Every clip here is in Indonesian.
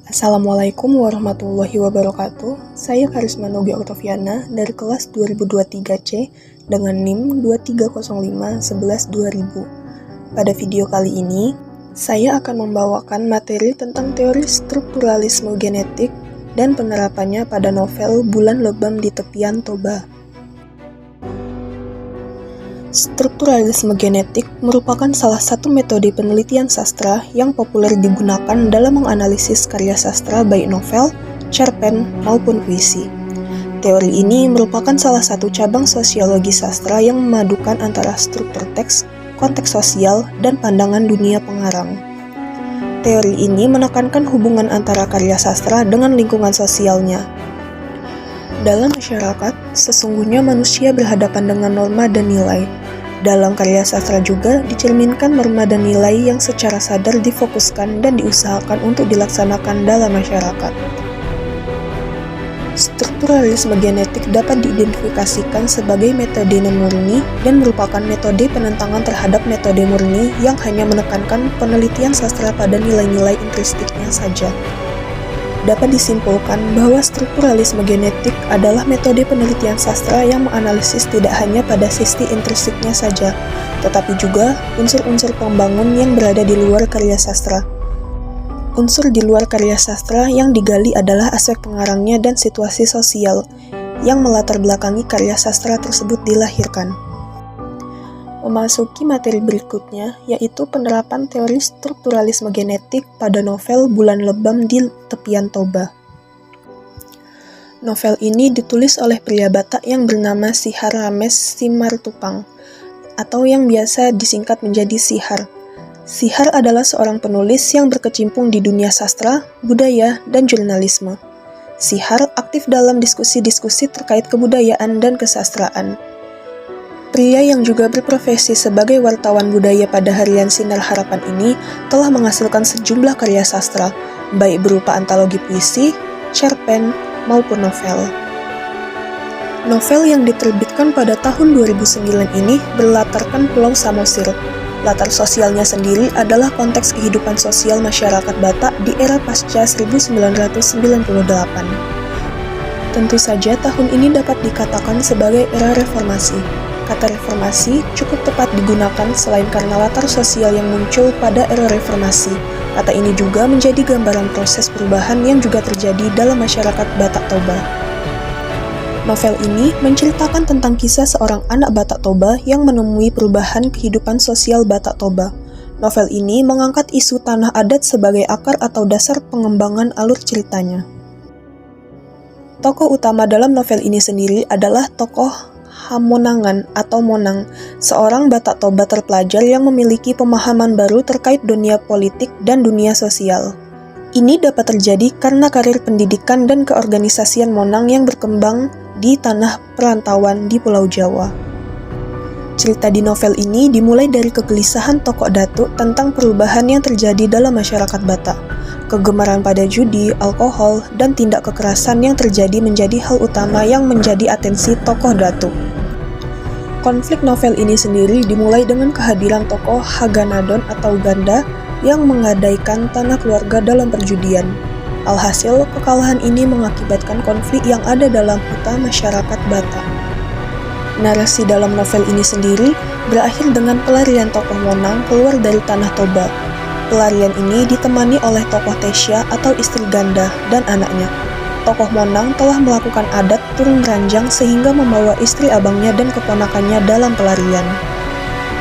Assalamualaikum warahmatullahi wabarakatuh. Saya Karisma Nogi Oktaviana dari kelas 2023C dengan NIM 2305112000. Pada video kali ini, saya akan membawakan materi tentang teori strukturalisme genetik dan penerapannya pada novel Bulan Lebam di Tepian Toba. Strukturalisme genetik merupakan salah satu metode penelitian sastra yang populer digunakan dalam menganalisis karya sastra baik novel, cerpen, maupun puisi. Teori ini merupakan salah satu cabang sosiologi sastra yang memadukan antara struktur teks, konteks sosial, dan pandangan dunia pengarang. Teori ini menekankan hubungan antara karya sastra dengan lingkungan sosialnya. Dalam masyarakat, sesungguhnya manusia berhadapan dengan norma dan nilai. Dalam karya sastra juga dicerminkan norma dan nilai yang secara sadar difokuskan dan diusahakan untuk dilaksanakan dalam masyarakat. Strukturalisme genetik dapat diidentifikasikan sebagai metode non-murni dan merupakan metode penentangan terhadap metode murni yang hanya menekankan penelitian sastra pada nilai-nilai intrinstiknya saja. Dapat disimpulkan bahwa strukturalisme genetik adalah metode penelitian sastra yang menganalisis tidak hanya pada sisi intrinsiknya saja, tetapi juga unsur-unsur pembangun yang berada di luar karya sastra. Unsur di luar karya sastra yang digali adalah aspek pengarangnya dan situasi sosial yang melatar belakangi karya sastra tersebut dilahirkan. Memasuki materi berikutnya, yaitu penerapan teori strukturalisme genetik pada novel Bulan Lebam di Tepian Toba. Novel ini ditulis oleh pria Batak yang bernama Sihar Rames Simartupang, atau yang biasa disingkat menjadi Sihar. Sihar adalah seorang penulis yang berkecimpung di dunia sastra, budaya, dan jurnalisme. Sihar aktif dalam diskusi-diskusi terkait kebudayaan dan kesastraan. Pria yang juga berprofesi sebagai wartawan budaya pada harian Sinar Harapan ini telah menghasilkan sejumlah karya sastra, baik berupa antologi puisi, cerpen, maupun novel. Novel yang diterbitkan pada tahun 2009 ini berlatarkan Pulau Samosir. Latar sosialnya sendiri adalah konteks kehidupan sosial masyarakat Batak di era pasca 1998. Tentu saja tahun ini dapat dikatakan sebagai era reformasi. Kata reformasi cukup tepat digunakan selain karena latar sosial yang muncul pada era reformasi. Kata ini juga menjadi gambaran proses perubahan yang juga terjadi dalam masyarakat Batak Toba. Novel ini menceritakan tentang kisah seorang anak Batak Toba yang menemui perubahan kehidupan sosial Batak Toba. Novel ini mengangkat isu tanah adat sebagai akar atau dasar pengembangan alur ceritanya. Tokoh utama dalam novel ini sendiri adalah tokoh Hamonangan atau Monang, seorang Batak Toba terpelajar yang memiliki pemahaman baru terkait dunia politik dan dunia sosial. Ini dapat terjadi karena karir pendidikan dan keorganisasian Monang yang berkembang di tanah perantauan di Pulau Jawa. Cerita di novel ini dimulai dari kegelisahan tokoh Datuk tentang perubahan yang terjadi dalam masyarakat Batak. Kegemaran pada judi, alkohol, dan tindak kekerasan yang terjadi menjadi hal utama yang menjadi atensi tokoh Datuk. Konflik novel ini sendiri dimulai dengan kehadiran tokoh Haganadon atau Ganda yang menggadaikan tanah keluarga dalam perjudian. Alhasil, kekalahan ini mengakibatkan konflik yang ada dalam hutan masyarakat Batak. Narasi dalam novel ini sendiri berakhir dengan pelarian tokoh Monang keluar dari tanah Toba. Pelarian ini ditemani oleh tokoh Tesya atau istri Ganda dan anaknya. Tokoh Monang telah melakukan adat turun ranjang sehingga membawa istri abangnya dan keponakannya dalam pelarian.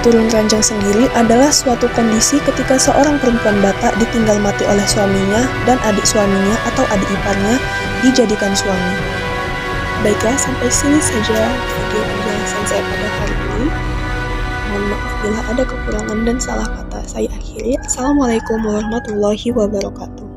Turun ranjang sendiri adalah suatu kondisi ketika seorang perempuan Batak ditinggal mati oleh suaminya dan adik suaminya atau adik iparnya dijadikan suami. Baiklah, sampai sini saja video penjelasan saya pada hari ini. Mohon maaf bila ada kekurangan dan salah kata. Saya akhiri. Assalamualaikum warahmatullahi wabarakatuh.